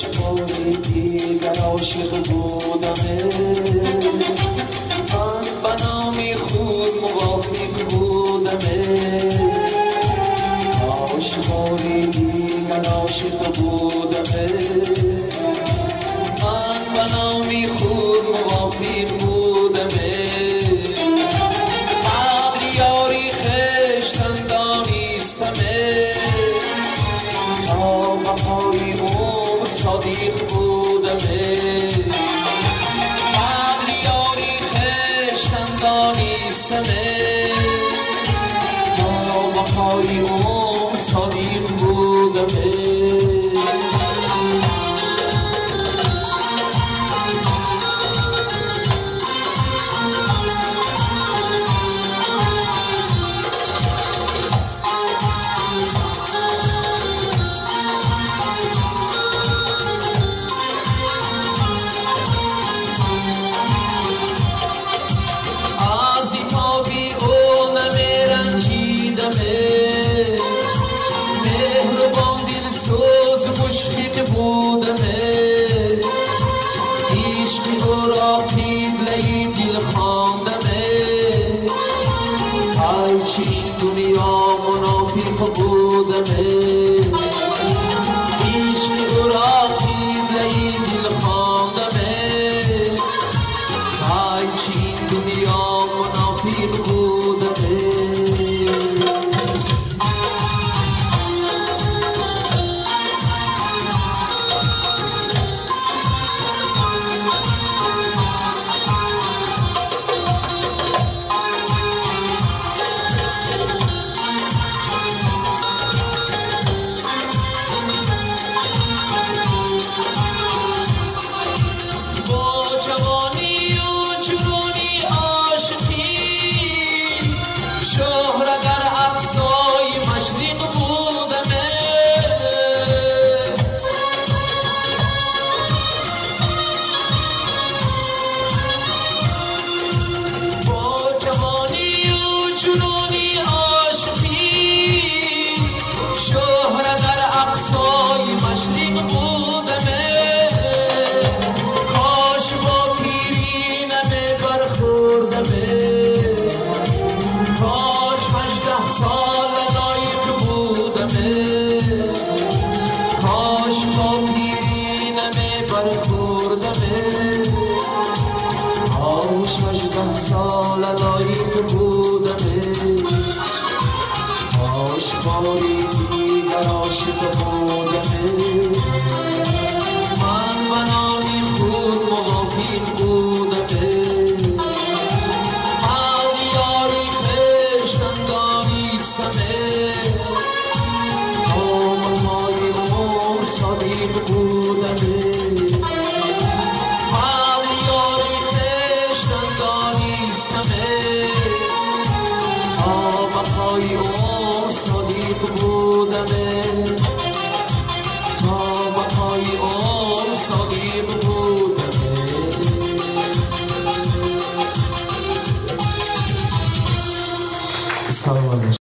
باری دیگر عاشق بودمه، من بنامی خود موافق بودمه. کاش باری دیگر عاشق بودمه، من بنامی خود موافق بودمه. قدر یاری خشتن دانستمه، تا بقای عمر صادق بودمه. قدر یاری خشتن دانستمه، تا بقای عمر صادق بودمه. مشفق بودمه، عشق او را قبله دل خواندمه. هرچی این دنیا منافق بودمه، عشق او را قبله دل خواندمه. هرچی این دنیا منافق بودمه. سال لایق بودمه، کاش باری دیگر عاشق بودمه. من بنامی خود موافق بودمه، قدر یاری خشتن دانستمه. تا بقای عمر صادق بودمه، تا بقای عمر صادق بودمه. تا بقای عمر صادق بودمه. سلام.